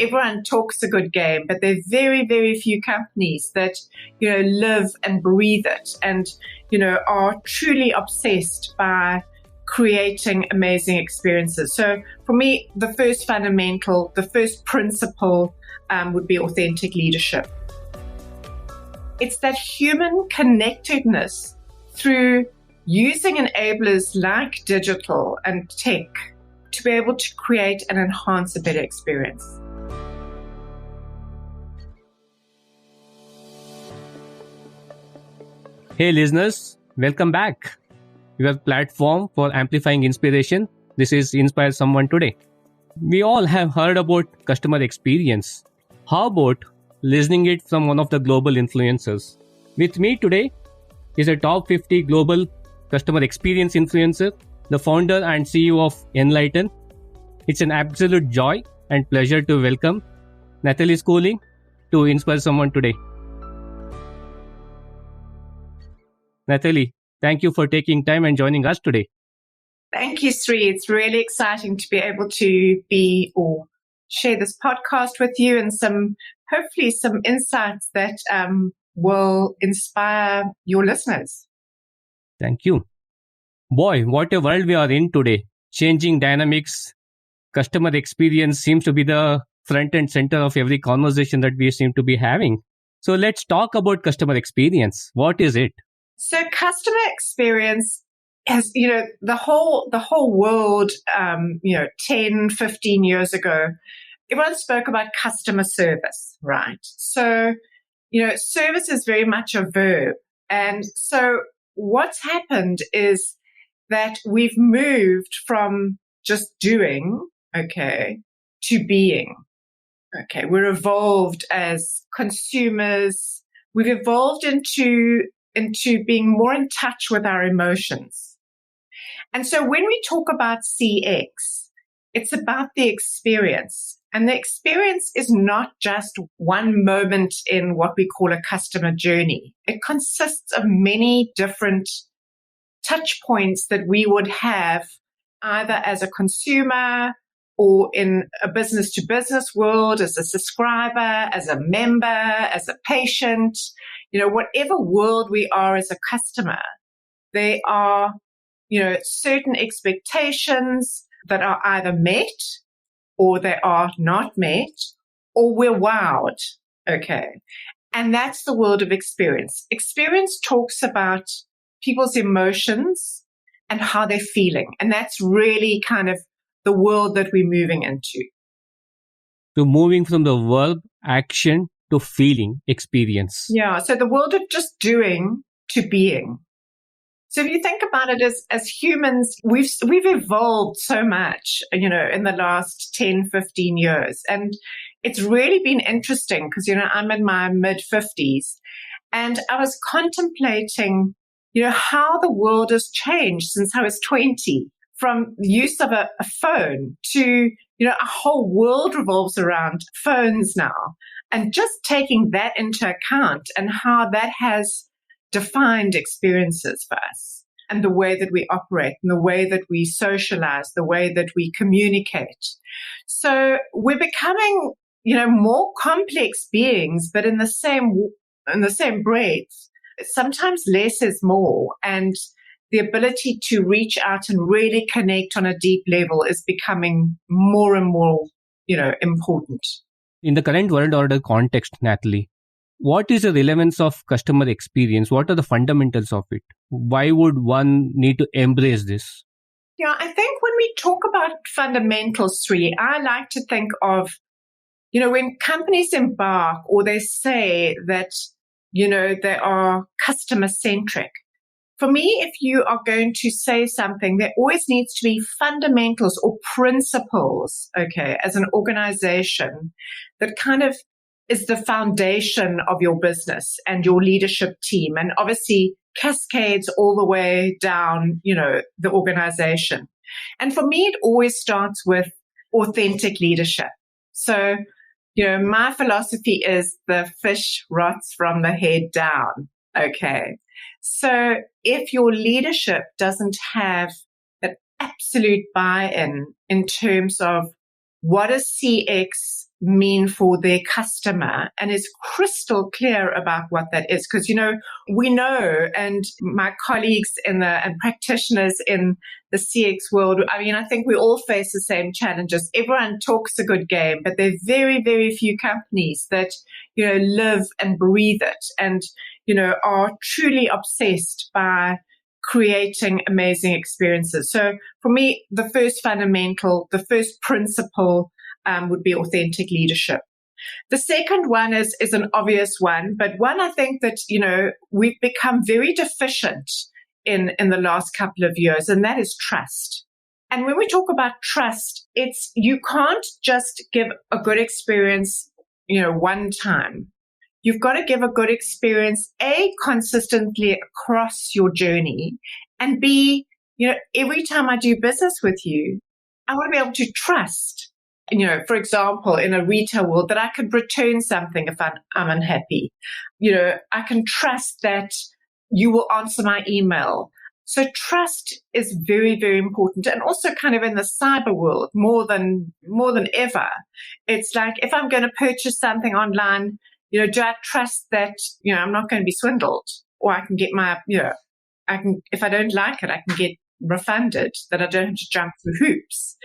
everyone talks a good game, but there are very, very few companies that, live and breathe it and, are truly obsessed by creating amazing experiences. So for me, the first fundamental, the first principle would be authentic leadership. It's that human connectedness through using enablers like digital and tech to be able to create and enhance a better experience. Hey listeners, welcome back. Your platform for amplifying inspiration. This is Inspire Someone Today. We all have heard about customer experience. How about listening it from one of the global influencers? With me today is a top 50 global customer experience influencer, the founder and CEO of nlighten. It's an absolute joy and pleasure to welcome Nathalie Schooling to Inspire Someone Today. Nathalie, thank you for taking time and joining us today. Thank you, Sri. It's really exciting to be able to share this podcast with you and hopefully some insights that will inspire your listeners. Thank you. Boy, what a world we are in today. Changing dynamics, customer experience seems to be the front and center of every conversation that we seem to be having. So let's talk about customer experience. What is it? So customer experience has, the whole world, 10, 15 years ago, everyone spoke about customer service, right? So, service is very much a verb. And so what's happened is that we've moved from just doing, to being. We're evolved as consumers. We've evolved into being more in touch with our emotions. And so when we talk about CX, it's about the experience. And the experience is not just one moment in what we call a customer journey. It consists of many different touch points that we would have either as a consumer or in a business-to-business world, as a subscriber, as a member, as a patient, whatever world we are as a customer, there are, certain expectations that are either met or they are not met, or we're wowed, And that's the world of experience. Experience talks about people's emotions and how they're feeling. And that's really kind of the world that we're moving into. So moving from the verb, action, to feeling, experience. Yeah, so the world of just doing to being. So if you think about it as humans, we've evolved so much, in the last 10, 15 years. And it's really been interesting because, I'm in my mid-50s and I was contemplating, how the world has changed since I was 20, from the use of a phone to, a whole world revolves around phones now. And just taking that into account and how that has defined experiences for us and the way that we operate and the way that we socialize, the way that we communicate. So we're becoming, more complex beings, but in the same breath, sometimes less is more. And the ability to reach out and really connect on a deep level is becoming more and more, important. In the current world order context, Nathalie, what is the relevance of customer experience? What are the fundamentals of it? Why would one need to embrace this? Yeah, I think when we talk about fundamentals, Sri, I like to think of, when companies embark or they say that, they are customer centric. For me, if you are going to say something, there always needs to be fundamentals or principles, as an organization that kind of is the foundation of your business and your leadership team, and obviously cascades all the way down, the organization. And for me, it always starts with authentic leadership. So, my philosophy is the fish rots from the head down. So if your leadership doesn't have that absolute buy-in in terms of what does CX mean for their customer and is crystal clear about what that is. Because, we know, and my colleagues and practitioners in the CX world, I think we all face the same challenges. Everyone talks a good game, but there are very, very few companies that, live and breathe it and, are truly obsessed by creating amazing experiences. So for me, the first principle would be authentic leadership. The second one is an obvious one, but one I think that, we've become very deficient in the last couple of years, and that is trust. And when we talk about trust, you can't just give a good experience, one time. You've got to give a good experience, A, consistently across your journey, and B, every time I do business with you, I want to be able to trust, for example, in a retail world, that I could return something if I'm unhappy. I can trust that you will answer my email. So trust is very, very important. And also kind of in the cyber world, more than ever. It's like, if I'm going to purchase something online, do I trust that, I'm not going to be swindled, or I can get if I don't like it, I can get refunded, that I don't have to jump through hoops.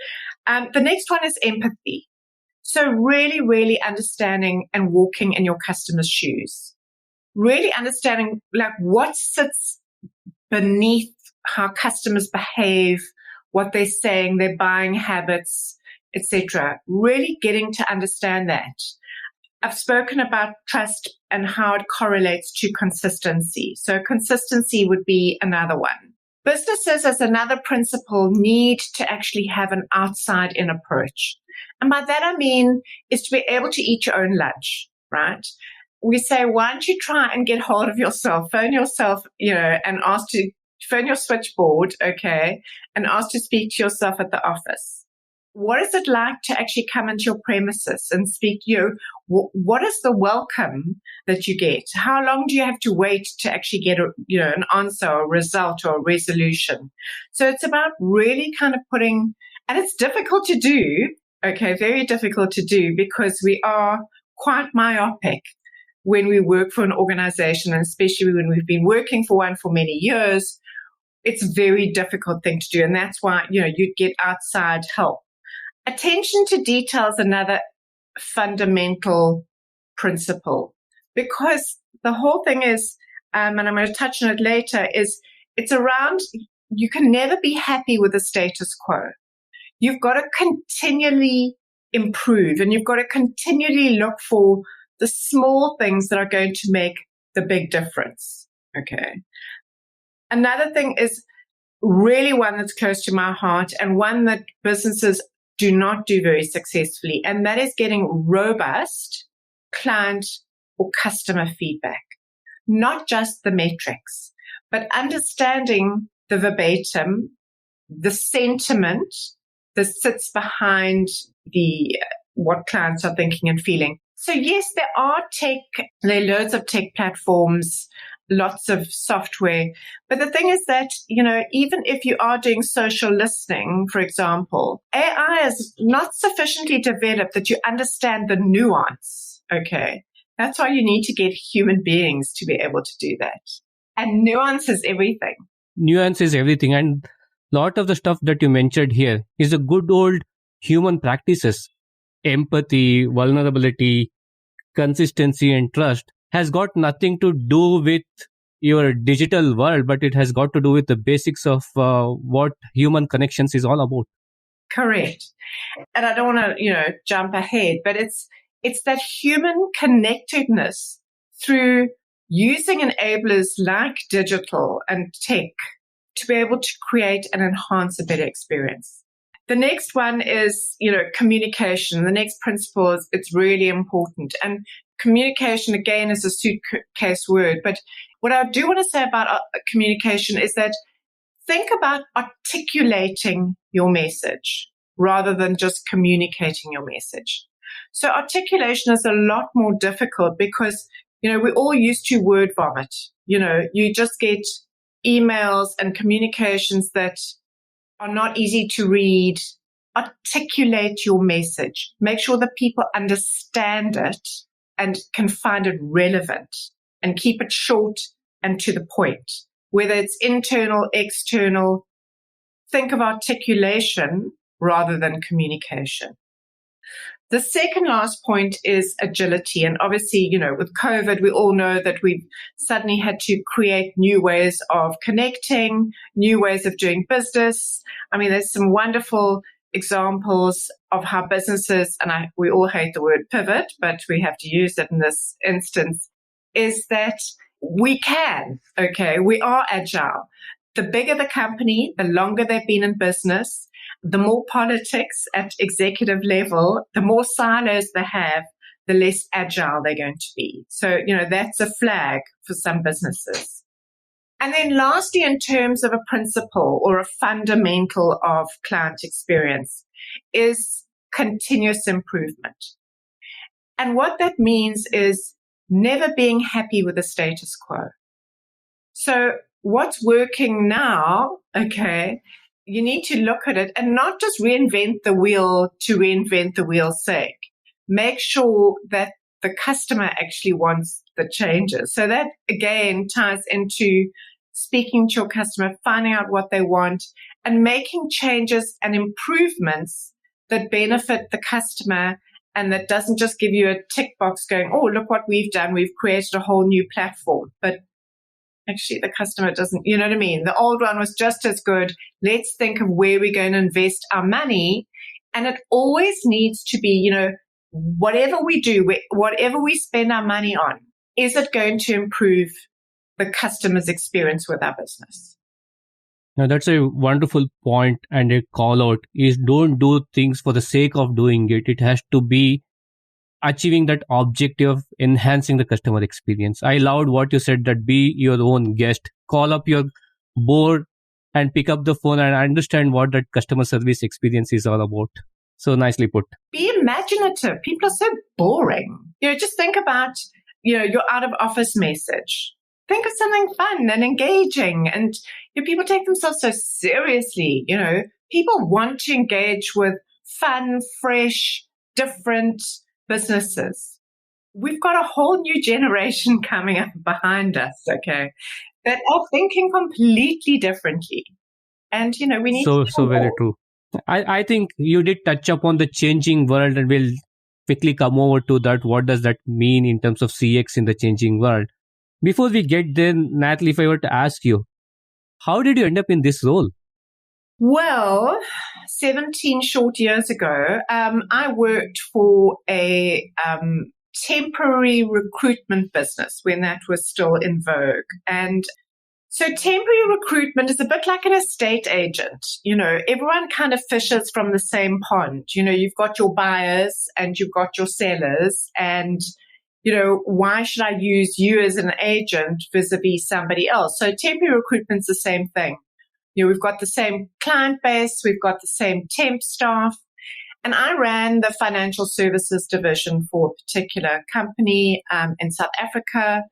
The next one is empathy. So really, really understanding and walking in your customer's shoes. Really understanding what sits beneath how customers behave, what they're saying, their buying habits, etc. Really getting to understand that. I've spoken about trust and how it correlates to consistency. So consistency would be another one. Businesses, as another principle, need to actually have an outside-in approach. And by that I mean is to be able to eat your own lunch, right? We say, why don't you try and get hold of yourself, phone yourself, and ask to phone your switchboard, okay, and ask to speak to yourself at the office. What is it like to actually come into your premises and speak to you? What is the welcome that you get? How long do you have to wait to actually get an answer or a result or a resolution? So it's about really kind of putting, and it's difficult to do, okay, very difficult to do, because we are quite myopic when we work for an organization, and especially when we've been working for one for many years. It's a very difficult thing to do, and that's why, you'd get outside help. Attention to detail is another fundamental principle, because the whole thing is, and I'm going to touch on it later, is it's around, you can never be happy with the status quo. You've got to continually improve, and you've got to continually look for the small things that are going to make the big difference. Okay. Another thing is really one that's close to my heart, and one that businesses do not do very successfully, and that is getting robust client or customer feedback. Not just the metrics, but understanding the verbatim, the sentiment that sits behind what clients are thinking and feeling. So yes, there are loads of tech platforms, lots of software. But the thing is that, even if you are doing social listening, for example, AI is not sufficiently developed that you understand the nuance. Okay. That's why you need to get human beings to be able to do that. And nuance is everything. Nuance is everything. And a lot of the stuff that you mentioned here is the good old human practices. Empathy, vulnerability, consistency, and trust has got nothing to do with your digital world, but it has got to do with the basics of what human connections is all about. Correct. And I don't want to, jump ahead, but it's that human connectedness through using enablers like digital and tech to be able to create and enhance a better experience. The next one is, communication. The next principle is it's really important. And communication, again, is a suitcase word. But what I do want to say about communication is that think about articulating your message rather than just communicating your message. So articulation is a lot more difficult because, we're all used to word vomit. You just get emails and communications that are not easy to read, articulate your message. Make sure that people understand it and can find it relevant, and keep it short and to the point. Whether it's internal, external, think of articulation rather than communication. The second last point is agility. And obviously, with COVID, we all know that we've suddenly had to create new ways of connecting, new ways of doing business. I mean, there's some wonderful examples of how businesses, and we all hate the word pivot, but we have to use it in this instance, is that we are agile. The bigger the company, the longer they've been in business, the more politics at executive level, the more silos they have, the less agile they're going to be. So, that's a flag for some businesses. And then lastly, in terms of a principle or a fundamental of client experience, is continuous improvement. And what that means is never being happy with the status quo. So what's working now, you need to look at it and not just reinvent the wheel to reinvent the wheel's sake. Make sure that the customer actually wants the changes. So that, again, ties into speaking to your customer, finding out what they want, and making changes and improvements that benefit the customer and that doesn't just give you a tick box going, oh, look what we've done. We've created a whole new platform. But actually, the customer doesn't, you know what I mean? The old one was just as good. Let's think of where we're going to invest our money. And it always needs to be, whatever we do, whatever we spend our money on, is it going to improve the customer's experience with our business? Now, that's a wonderful point and a call out is don't do things for the sake of doing it. It has to be achieving that objective, enhancing the customer experience. I loved what you said, that be your own guest, call up your board and pick up the phone and understand what that customer service experience is all about. So nicely put. Be imaginative. People are so boring. Just think about, your out of office message. Think of something fun and engaging. And people take themselves so seriously. People want to engage with fun, fresh, different businesses. We've got a whole new generation coming up behind us, that are thinking completely differently. And, we need to... So very true. I think you did touch upon the changing world, and we'll quickly come over to that. What does that mean in terms of CX in the changing world? Before we get there, Nathalie, if I were to ask you, how did you end up in this role? Well, 17 short years ago, I worked for a temporary recruitment business when that was still in vogue. And so temporary recruitment is a bit like an estate agent. Everyone kind of fishes from the same pond. You've got your buyers and you've got your sellers, and why should I use you as an agent vis-a-vis somebody else? So temporary recruitment's the same thing. We've got the same client base, we've got the same temp staff, and I ran the financial services division for a particular company in South Africa.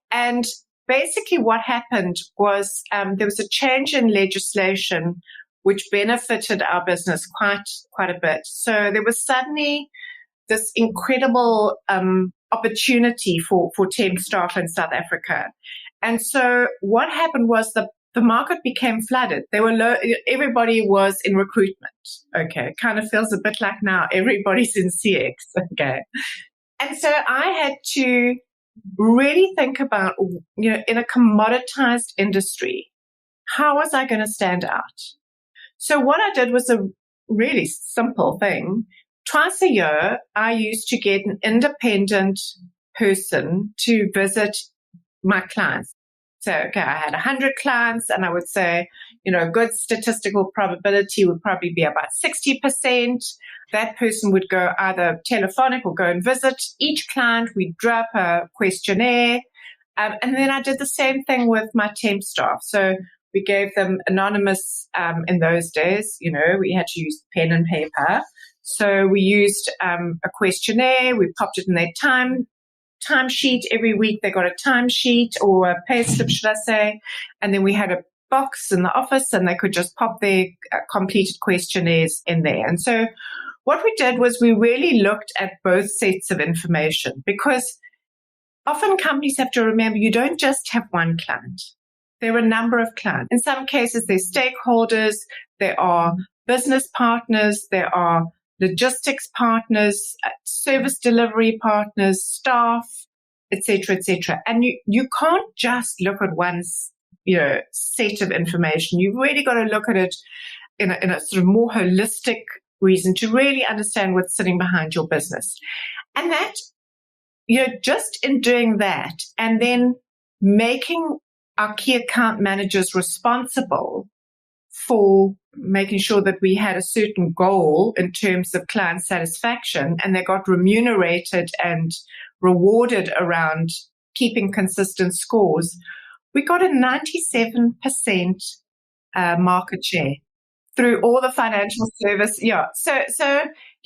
And basically what happened was there was a change in legislation which benefited our business quite a bit. So there was suddenly this incredible opportunity for temp staff in South Africa. And so what happened was the market became flooded. Everybody was in recruitment. Kind of feels a bit like now everybody's in CX. And so I had to really think about, in a commoditized industry, how was I going to stand out? So what I did was a really simple thing. Twice a year, I used to get an independent person to visit my clients. So, I had 100 clients, and I would say, a good statistical probability would probably be about 60%. That person would go either telephonic or go and visit each client. We'd drop a questionnaire. And then I did the same thing with my temp staff. So we gave them anonymous, in those days, we had to use pen and paper. So we used a questionnaire. We popped it in their timesheet. Every week they got a timesheet or a pay slip, should I say. And then we had a box in the office and they could just pop their completed questionnaires in there. And so what we did was we really looked at both sets of information, because often companies have to remember you don't just have one client. There are a number of clients. In some cases, they're stakeholders, there are business partners, there are logistics partners, service delivery partners, staff, etc., etc. And you can't just look at one, set of information. You've really got to look at it in a sort of more holistic reason to really understand what's sitting behind your business. And that, just in doing that and then making our key account managers responsible for making sure that we had a certain goal in terms of client satisfaction, and they got remunerated and rewarded around keeping consistent scores, we got a 97% market share through all the financial service. Yeah. So,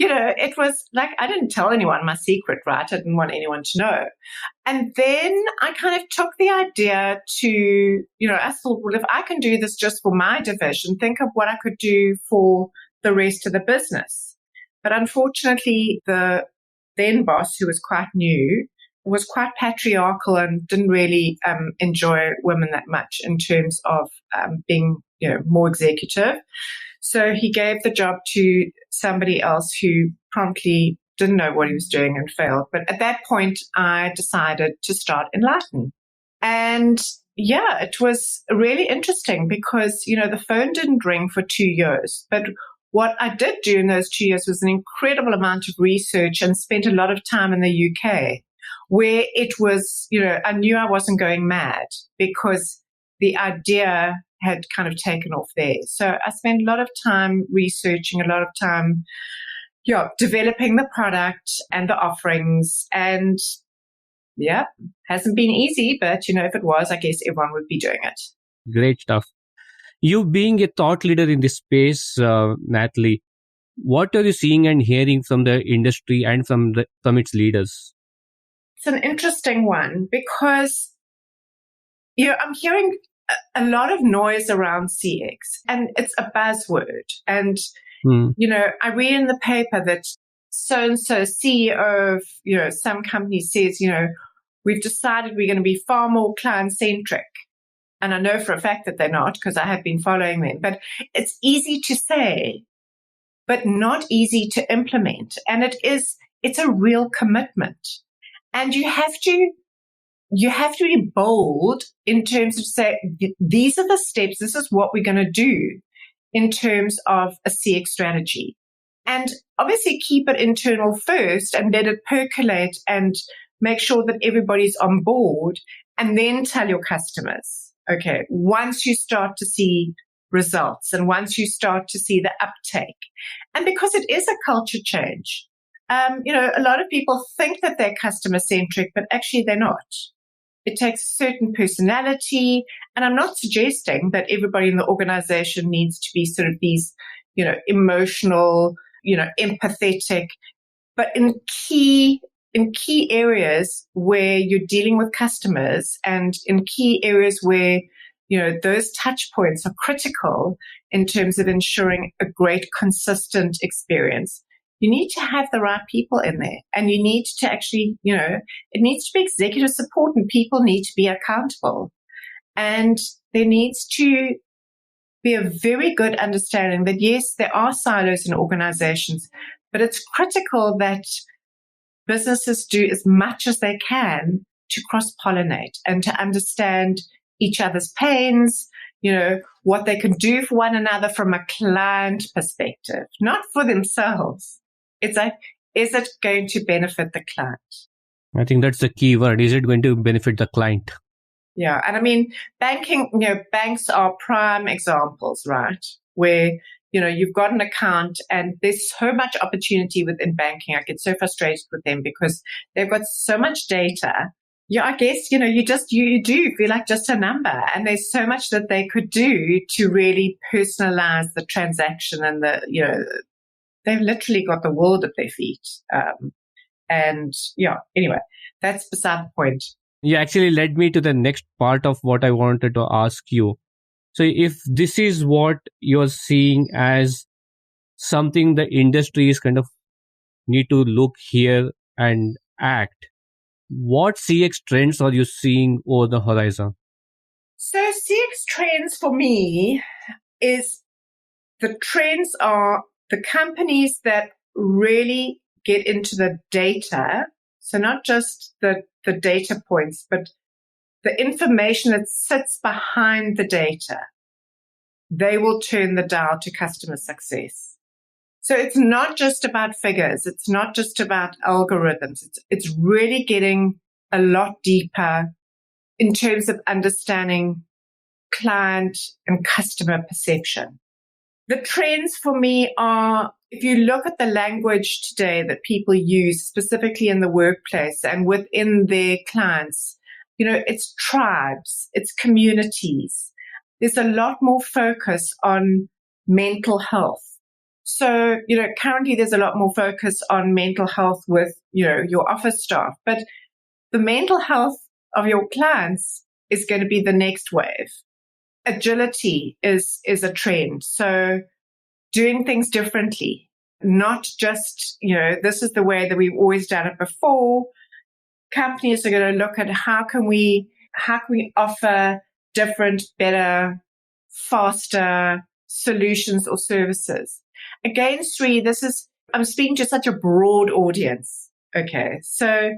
it was like, I didn't tell anyone my secret, right? I didn't want anyone to know. And then I kind of took the idea to, I thought, well, if I can do this just for my division, think of what I could do for the rest of the business. But unfortunately, the then boss, who was quite new, was quite patriarchal and didn't really enjoy women that much in terms of being, more executive. So he gave the job to somebody else who promptly didn't know what he was doing and failed. But at that point, I decided to start Enlighten. And it was really interesting because, the phone didn't ring for 2 years. But what I did do in those 2 years was an incredible amount of research and spent a lot of time in the UK, where it was, I knew I wasn't going mad because the idea had kind of taken off there. So I spent a lot of time researching, a lot of time, developing the product and the offerings. And hasn't been easy, but if it was, I guess everyone would be doing it. Great stuff. You being a thought leader in this space, Nathalie, what are you seeing and hearing from the industry and from its leaders? It's an interesting one because, I'm hearing a lot of noise around CX, and it's a buzzword. And, I read in the paper that so-and-so CEO of, some company says, we've decided we're going to be far more client-centric. And I know for a fact that they're not, because I have been following them. But it's easy to say, but not easy to implement. And it's a real commitment. And you have to be bold in terms of say, these are the steps, this is what we're going to do in terms of a CX strategy. And obviously keep it internal first and let it percolate and make sure that everybody's on board, and then tell your customers, okay, once you start to see results and once you start to see the uptake. And because it is a culture change, a lot of people think that they're customer-centric, but actually they're not. It takes a certain personality, and I'm not suggesting that everybody in the organization needs to be sort of these, emotional, empathetic, but in key areas where you're dealing with customers and in key areas where, those touch points are critical in terms of ensuring a great, consistent experience. You need to have the right people in there, and you need to actually, it needs to be executive support, and people need to be accountable. And there needs to be a very good understanding that, yes, there are silos in organizations, but it's critical that businesses do as much as they can to cross-pollinate and to understand each other's pains, what they can do for one another from a client perspective, not for themselves. It's like, is it going to benefit the client? I think that's the key word. Is it going to benefit the client? Yeah. And I mean, banking, banks are prime examples, right? Where, you've got an account and there's so much opportunity within banking. I get so frustrated with them because they've got so much data. Yeah, I guess, you do feel like just a number, and there's so much that they could do to really personalize the transaction and they've literally got the world at their feet. Anyway, that's beside the point. You actually led me to the next part of what I wanted to ask you. So if this is what you're seeing as something the industry is kind of need to look here and act, what CX trends are you seeing over the horizon? So CX trends for me is the trends are the companies that really get into the data. So not just the data points, but the information that sits behind the data. They will turn the dial to customer success. So it's not just about figures. It's not just about algorithms. It's really getting a lot deeper in terms of understanding client and customer perception. The trends for me are, if you look at the language today that people use, specifically in the workplace and within their clients, it's tribes, it's communities. There's a lot more focus on mental health. So, currently there's a lot more focus on mental health with, your office staff, but the mental health of your clients is going to be the next wave. Agility is a trend. So doing things differently, not just, this is the way that we've always done it before. Companies are going to look at how can we offer different, better, faster solutions or services. Again, Sri, I'm speaking to such a broad audience. Okay. So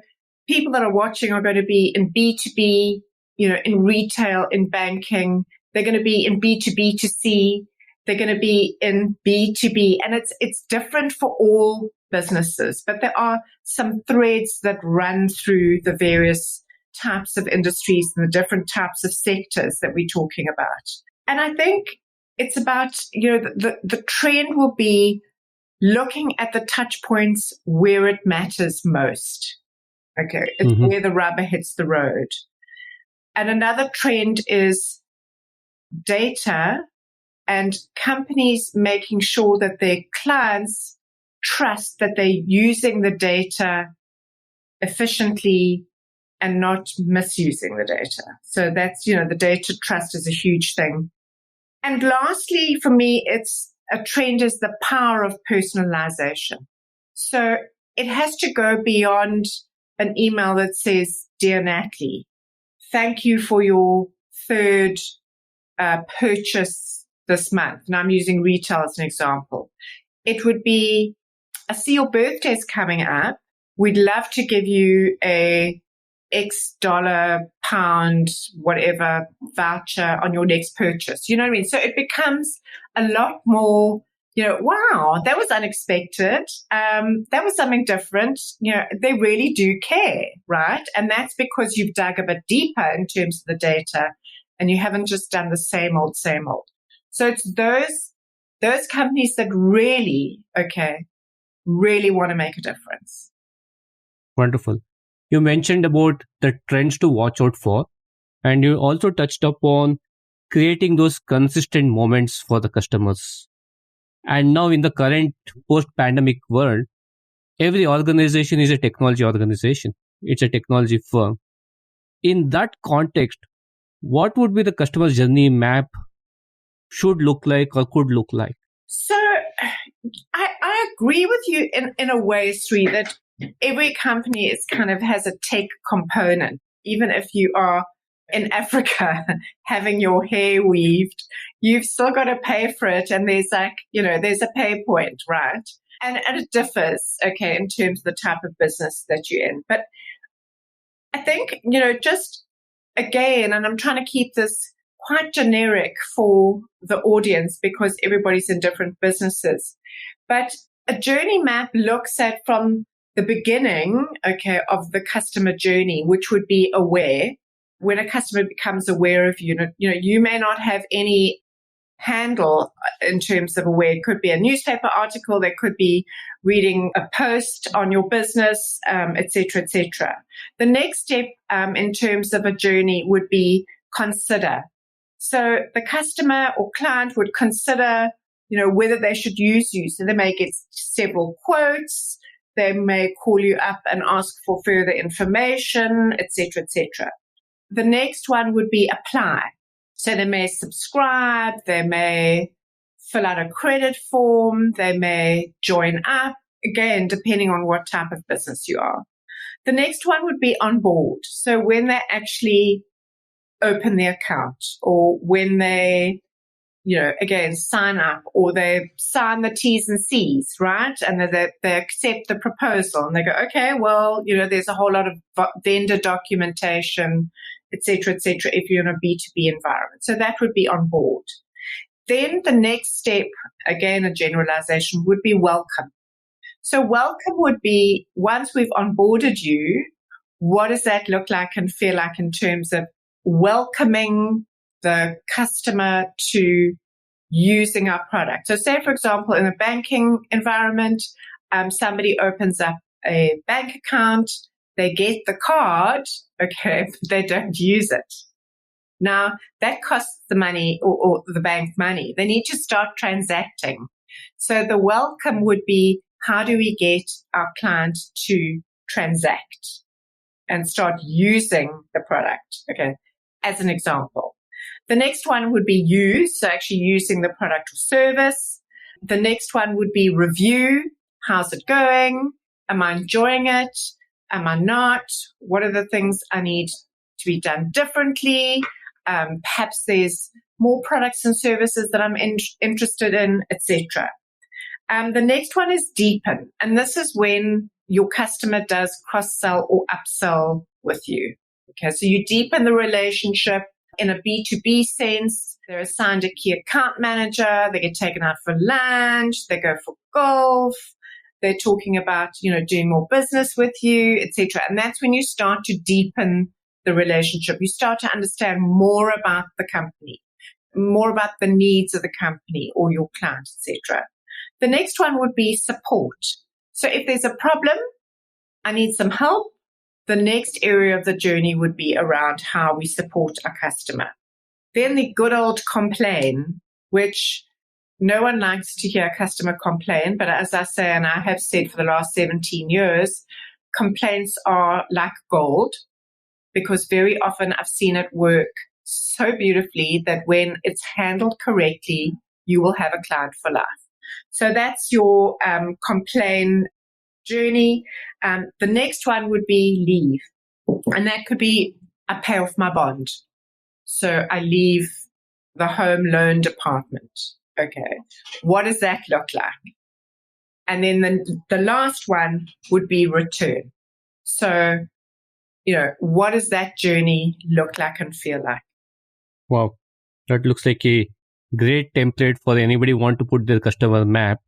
people that are watching are going to be in B2B, in retail, in banking. They're going to be in B2B2C. They're going to be in B2B. And it's different for all businesses, but there are some threads that run through the various types of industries and the different types of sectors that we're talking about. And I think it's about, the trend will be looking at the touch points where it matters most. Okay. It's where the rubber hits the road. And another trend is data and companies making sure that their clients trust that they're using the data efficiently and not misusing the data. So that's, the data trust is a huge thing. And lastly, for me, it's a trend is the power of personalization. So it has to go beyond an email that says, "Dear Nathalie, thank you for your third purchase this month." And I'm using retail as an example. It would be, "I see your birthday's coming up. We'd love to give you a X dollar, pound, whatever voucher on your next purchase." You know what I mean? So it becomes a lot more, wow, that was unexpected. That was something different. They really do care, right? And that's because you've dug a bit deeper in terms of the data and you haven't just done the same old, same old. So it's those companies that really want to make a difference. Wonderful. You mentioned about the trends to watch out for, and you also touched upon creating those consistent moments for the customers. And now in the current post-pandemic world, every organization is a technology organization. It's a technology firm. In that context, what would be the customer journey map should look like or could look like? So I agree with you in a way, Sri, that every company is kind of has a tech component. Even if you are in Africa having your hair weaved, you've still got to pay for it. And there's there's a pay point, right? And it differs, in terms of the type of business that you're in. But I think, just again, and I'm trying to keep this quite generic for the audience because everybody's in different businesses. But a journey map looks at from the beginning, of the customer journey, which would be aware. When a customer becomes aware of you, you may not have any handle in terms of aware. It could be a newspaper article, there could be reading a post on your business, et cetera, et cetera. The next step in terms of a journey would be consider. So the customer or client would consider, whether they should use you. So they may get several quotes. They may call you up and ask for further information, et cetera, et cetera. The next one would be apply. So they may subscribe, they may fill out a credit form, they may join up, again, depending on what type of business you are. The next one would be on board. So when they actually open the account, or when they, again, sign up, or they sign the T's and C's, right? And they accept the proposal and they go, okay, well, there's a whole lot of vendor documentation, et cetera, if you're in a B2B environment. So that would be on board. Then the next step, again, a generalization, would be welcome. So welcome would be, once we've onboarded you, what does that look like and feel like in terms of welcoming the customer to using our product? So say, for example, in a banking environment, somebody opens up a bank account, they get the card, okay, but they don't use it. Now, that costs the money or the bank money. They need to start transacting. So the welcome would be, how do we get our client to transact and start using the product, okay, as an example. The next one would be use, so actually using the product or service. The next one would be review. How's it going? Am I enjoying it? Am I not? What are the things I need to be done differently? Perhaps there's more products and services that I'm interested in, etc. The next one is deepen. And this is when your customer does cross-sell or upsell with you. Okay, so you deepen the relationship in a B2B sense. They're assigned a key account manager. They get taken out for lunch. They go for golf. They're talking about, doing more business with you, etc. And that's when you start to deepen the relationship. You start to understand more about the company, more about the needs of the company or your client, etc. The next one would be support. So if there's a problem, I need some help, the next area of the journey would be around how we support our customer. Then the good old complain, which no one likes to hear a customer complain, but as I say, and I have said for the last 17 years, complaints are like gold, because very often I've seen it work so beautifully that when it's handled correctly, you will have a client for life. So that's your complain journey. The next one would be leave. And that could be, I pay off my bond. So I leave the home loan department. Okay. What does that look like? And then the last one would be return. So, what does that journey look like and feel like? Wow. That looks like a great template for anybody who want to put their customer map.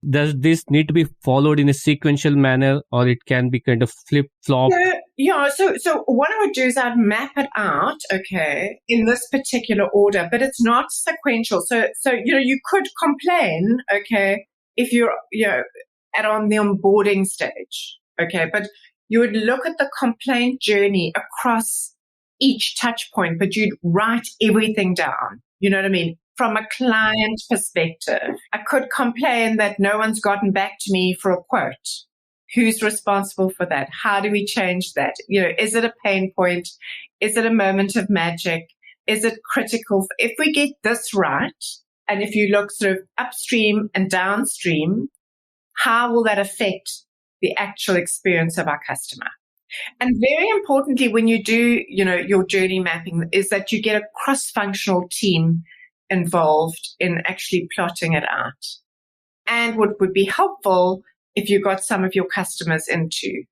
Does this need to be followed in a sequential manner, or it can be kind of flip-flop? So what I would do is I'd map it out, okay, in this particular order, but it's not sequential. So you could complain, okay, if you're on the onboarding stage, okay, but you would look at the complaint journey across each touch point, but you'd write everything down. You know what I mean? From a client perspective, I could complain that no one's gotten back to me for a quote. Who's responsible for that? How do we change that? Is it a pain point? Is it a moment of magic? Is it critical? If we get this right, and if you look sort of upstream and downstream, how will that affect the actual experience of our customer? And very importantly, when you do, your journey mapping, is that you get a cross-functional team involved in actually plotting it out. And what would be helpful if you got some of your customers into,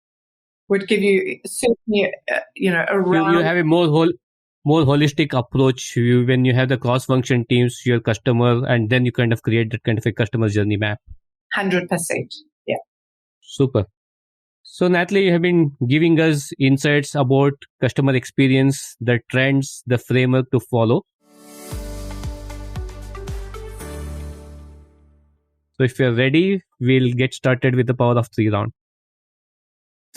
would give you certainly, around. You have a more holistic approach when you have the cross-function teams, your customer, and then you kind of create that kind of a customer journey map. 100%. Yeah. Super. So Nathalie, you have been giving us insights about customer experience, the trends, the framework to follow. So if you're ready, we'll get started with the Power of 3 round.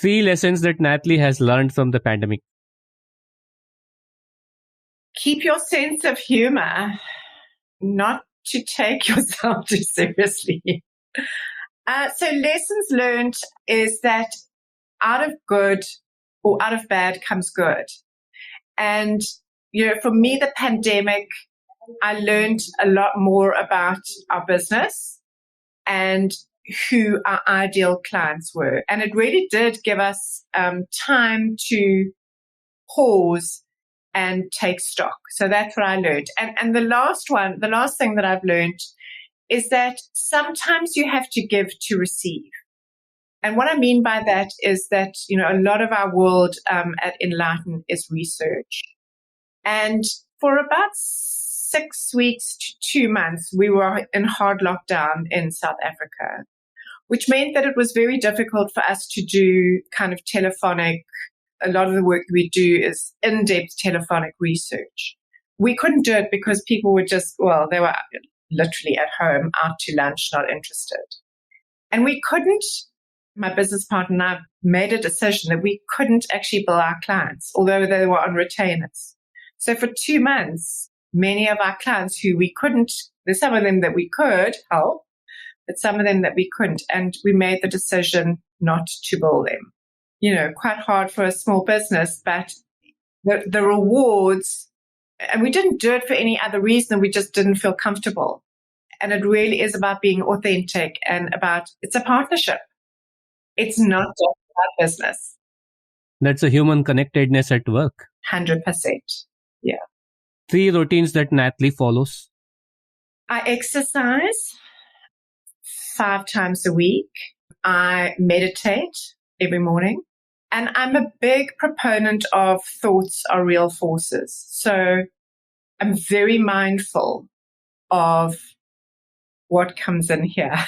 3 lessons that Nathalie has learned from the pandemic. Keep your sense of humor, not to take yourself too seriously. So lessons learned is that out of good or out of bad comes good. And for me, the pandemic, I learned a lot more about our business and who our ideal clients were. And it really did give us time to pause and take stock. So that's what I learned. And the last thing that I've learned is that sometimes you have to give to receive. And what I mean by that is that, a lot of our world at Enlighten is research. And for about 6 weeks to 2 months, we were in hard lockdown in South Africa, which meant that it was very difficult for us to do kind of telephonic. A lot of the work we do is in-depth telephonic research. We couldn't do it because people were they were literally at home, out to lunch, not interested. And we couldn't, my business partner and I made a decision that we couldn't actually bill our clients, although they were on retainers. So for 2 months, many of our clients who we couldn't, there's some of them that we could help, but some of them that we couldn't. And we made the decision not to bill them. Quite hard for a small business, but the rewards, and we didn't do it for any other reason. We just didn't feel comfortable. And it really is about being authentic and it's a partnership. It's not just about business. That's a human connectedness at work. 100%. Yeah. 3 routines that Nathalie follows. I exercise 5 times a week. I meditate every morning. And I'm a big proponent of thoughts are real forces. So I'm very mindful of what comes in here.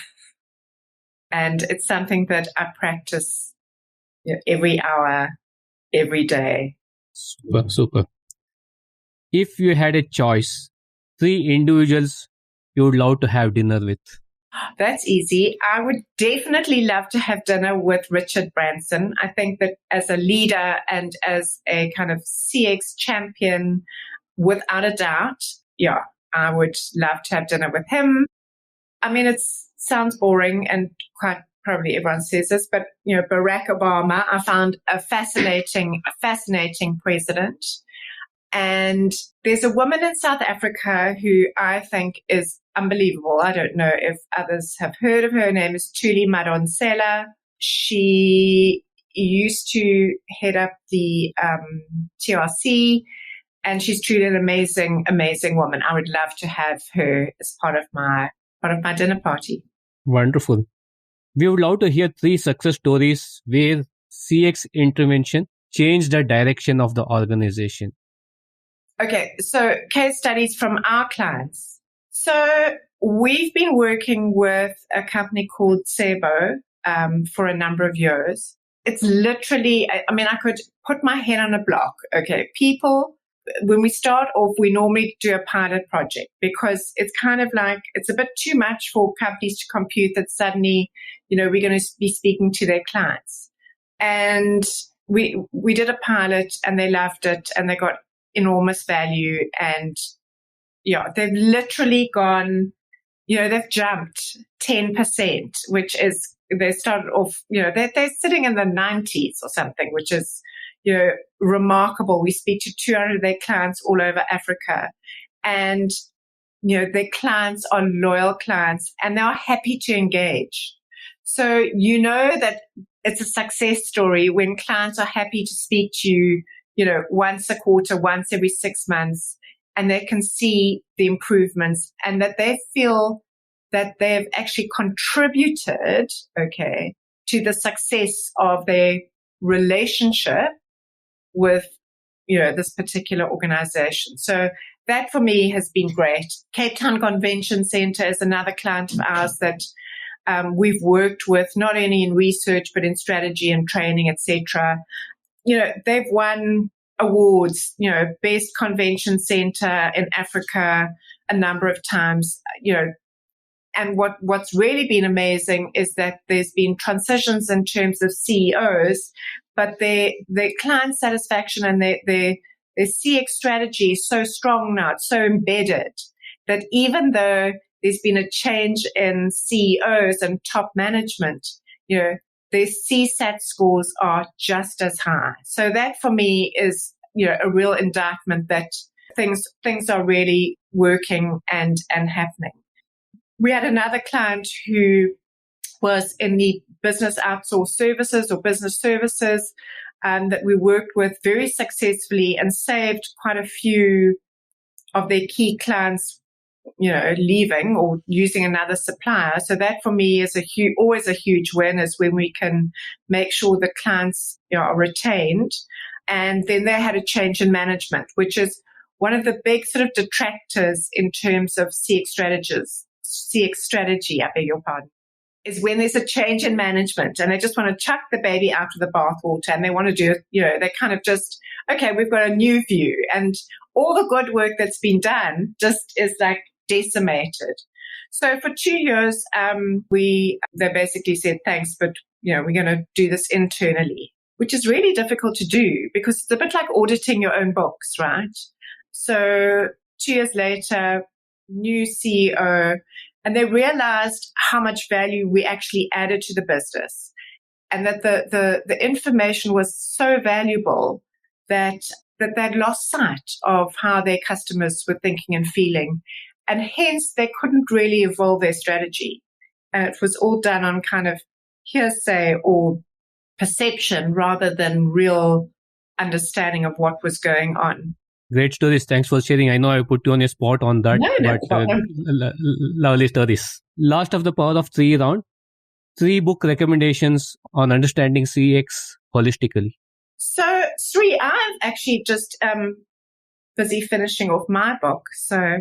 And it's something that I practice every hour, every day. Super. If you had a choice, 3 individuals you would love to have dinner with. That's easy. I would definitely love to have dinner with Richard Branson. I think that as a leader and as a kind of CX champion, without a doubt, I would love to have dinner with him. I mean, it sounds boring and quite probably everyone says this, but, Barack Obama, I found a fascinating president. And there's a woman in South Africa who I think is unbelievable. I don't know if others have heard of her. Her name is Thuli Madonsela. She used to head up the TRC, and she's truly an amazing, amazing woman. I would love to have her as part of my dinner party. Wonderful. We would love to hear 3 success stories where CX intervention changed the direction of the organization. Okay, so case studies from our clients. So we've been working with a company called Sebo for a number of years. It's literally, I could put my head on a block. Okay, people, when we start off, we normally do a pilot project because it's kind of like, it's a bit too much for companies to compute that suddenly, we're going to be speaking to their clients. And we did a pilot and they loved it and they got enormous value, and they've literally gone, they've jumped 10%, which is, they started off, they're sitting in the 90s or something, which is, remarkable. We speak to 200 of their clients all over Africa, and, their clients are loyal clients and they're happy to engage. So, that it's a success story when clients are happy to speak to you, once a quarter, once every 6 months, and they can see the improvements and that they feel that they've actually contributed, to the success of their relationship with, this particular organization. So that for me has been great. Cape Town Convention Center is another client of ours that we've worked with not only in research, but in strategy and training, etc. They've won awards, best convention center in Africa a number of times, and what's really been amazing is that there's been transitions in terms of CEOs, but their client satisfaction and their CX strategy is so strong now, it's so embedded that even though there's been a change in CEOs and top management, their CSAT scores are just as high. So that for me is, a real indictment that things are really working and happening. We had another client who was in the business outsource services or business services that we worked with very successfully and saved quite a few of their key clients, leaving or using another supplier. So that for me is always a huge win, is when we can make sure the clients are retained. And then they had a change in management, which is one of the big sort of detractors in terms of CX strategy, I beg your pardon, is when there's a change in management and they just want to chuck the baby out of the bathwater and they want to do, they kind of just, okay, we've got a new view, and all the good work that's been done just is like decimated. So for 2 years, they basically said, thanks, but we're going to do this internally, which is really difficult to do because it's a bit like auditing your own books, right? So 2 years later, new CEO, and they realized how much value we actually added to the business, and that the information was so valuable that they'd lost sight of how their customers were thinking and feeling, and hence they couldn't really evolve their strategy. And it was all done on kind of hearsay or perception rather than real understanding of what was going on. Great stories. Thanks for sharing. I know I put you on a spot on that, lovely stories. Last of the Power of 3 round, 3 book recommendations on understanding CX holistically. So, Sri, I'm actually just busy finishing off my book. So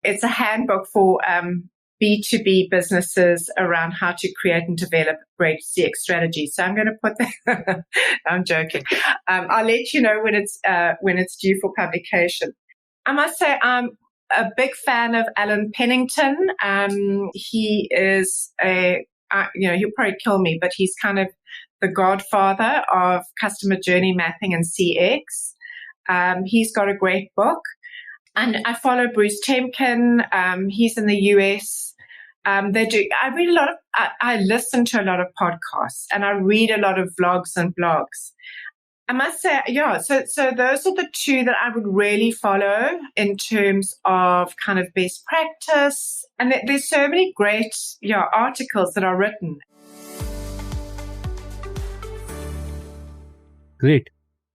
it's a handbook for B2B businesses around how to create and develop great CX strategies. So I'm going to put that. I'm joking. I'll let you know when it's due for publication. I must say I'm a big fan of Alan Pennington. He is he'll probably kill me, but he's kind of the godfather of customer journey mapping and CX. He's got a great book. And I follow Bruce Temkin. He's in the US. I read a lot of, I listen to a lot of podcasts, and I read a lot of vlogs and blogs. I must say, so those are the 2 that I would really follow in terms of kind of best practice. And there's so many great, articles that are written. Great.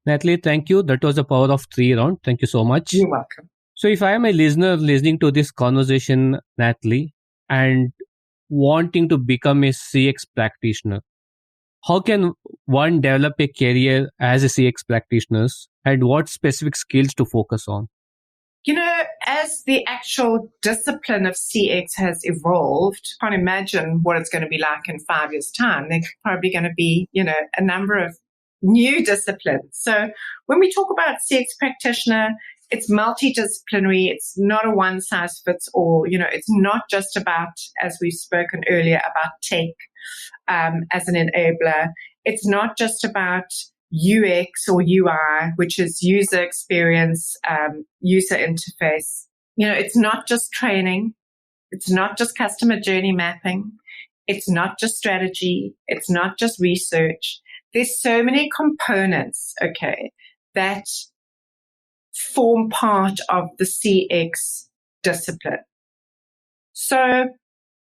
Nathalie, thank you. That was the Power of 3 round. Thank you so much. You're welcome. So if I am a listener listening to this conversation, Nathalie, and wanting to become a CX practitioner, how can one develop a career as a CX practitioner, and what specific skills to focus on? As the actual discipline of CX has evolved, I can't imagine what it's going to be like in 5 years' time. There's probably going to be, a number of new disciplines. So when we talk about CX practitioner, it's multidisciplinary. It's not a one-size-fits-all. It's not just about, as we've spoken earlier, about tech as an enabler. It's not just about UX or UI, which is user experience, user interface. It's not just training. It's not just customer journey mapping. It's not just strategy. It's not just research. There's so many components, that form part of the CX discipline. So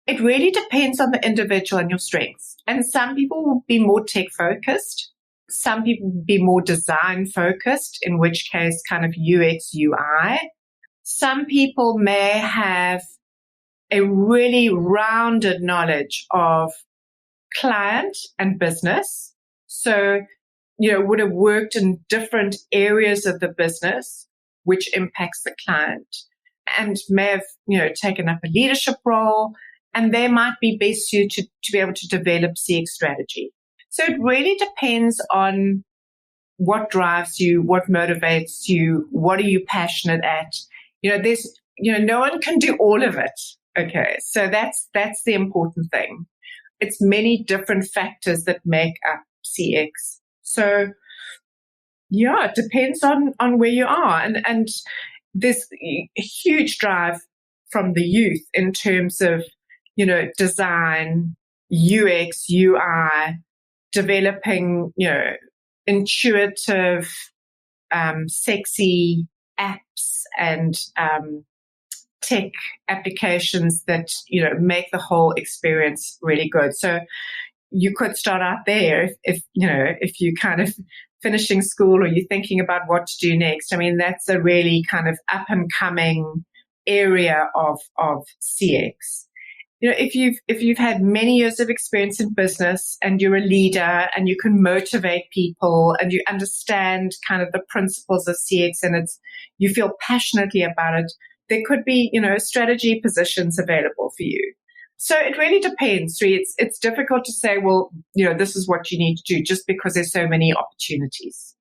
it really depends on the individual and your strengths. And some people will be more tech focused. Some people will be more design focused, in which case kind of UX, UI. Some people may have a really rounded knowledge of client and business. So would have worked in different areas of the business, which impacts the client, and may have, taken up a leadership role, and they might be best suited to be able to develop CX strategy. So it really depends on what drives you, what motivates you, what are you passionate at. No one can do all of it. Okay. So that's the important thing. It's many different factors that make up CX. So, it depends on where you are. And there's a huge drive from the youth in terms of, design, UX, UI, developing, intuitive, sexy apps and tech applications that, make the whole experience really good. So you could start out there if you kind of finishing school or you're thinking about what to do next. I mean, that's a really kind of up and coming area of CX. If you've had many years of experience in business and you're a leader and you can motivate people and you understand kind of the principles of CX and you feel passionately about it, there could be, strategy positions available for you. So it really depends. It's difficult to say, well, this is what you need to do just because there's so many opportunities.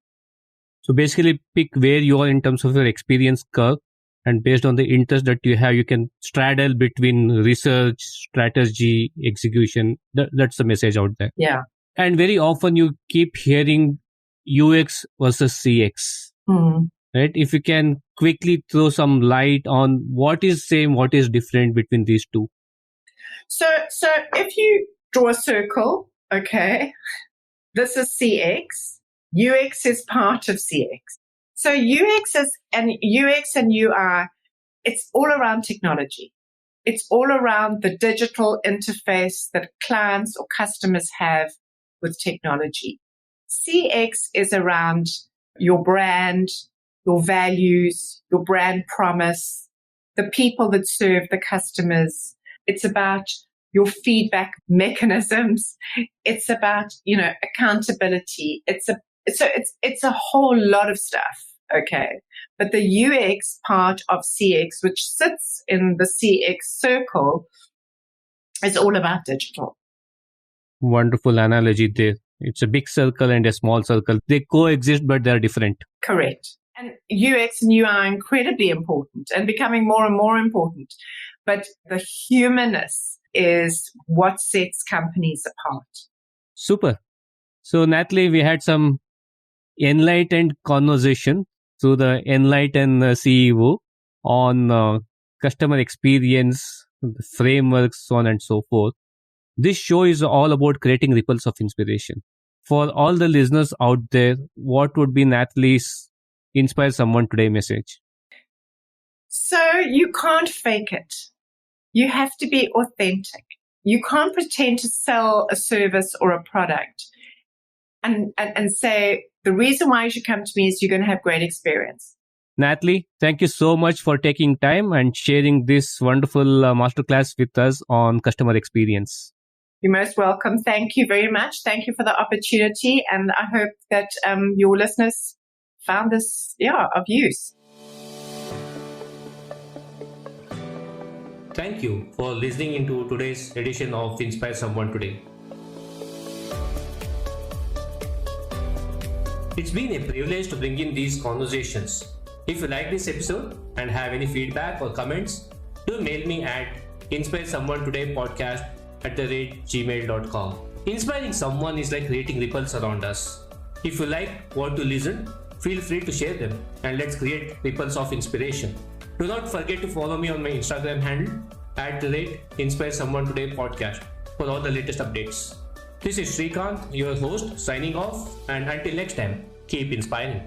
So basically pick where you are in terms of your experience curve, and based on the interest that you have, you can straddle between research, strategy, execution. That's the message out there. Yeah. And very often you keep hearing UX versus CX. Mm-hmm. Right? If you can quickly throw some light on what is same, what is different between these two. So if you draw a circle, okay, this is CX. UX is part of CX. So UX and UI, it's all around technology. It's all around the digital interface that clients or customers have with technology. CX is around your brand, your values, your brand promise, the people that serve the customers. It's about your feedback mechanisms. It's about, accountability. It's a whole lot of stuff. Okay. But the UX part of CX, which sits in the CX circle, is all about digital. Wonderful analogy there. It's a big circle and a small circle. They coexist, but they're different. Correct. And UX and UI are incredibly important and becoming more and more important. But the humanness is what sets companies apart. Super. So, Nathalie, we had some enlightened conversation through the Enlighten CEO on customer experience, the frameworks, so on and so forth. This show is all about creating ripples of inspiration. For all the listeners out there, what would be Nathalie's Inspire Someone Today message? So you can't fake it. You have to be authentic. You can't pretend to sell a service or a product and say, the reason why you should come to me is you're going to have great experience. Nathalie, thank you so much for taking time and sharing this wonderful masterclass with us on customer experience. You're most welcome. Thank you very much. Thank you for the opportunity. And I hope that your listeners found this, of use. Thank you for listening into today's edition of Inspire Someone Today. It's been a privilege to bring in these conversations. If you like this episode and have any feedback or comments, do mail me at inspiresomeonetodaypodcast@gmail.com. Inspiring someone is like creating ripples around us. If you like what to listen, feel free to share them and let's create ripples of inspiration. Do not forget to follow me on my Instagram handle @InspireSomeoneTodayPodcast for all the latest updates. This is Srikanth, your host, signing off, and until next time, keep inspiring.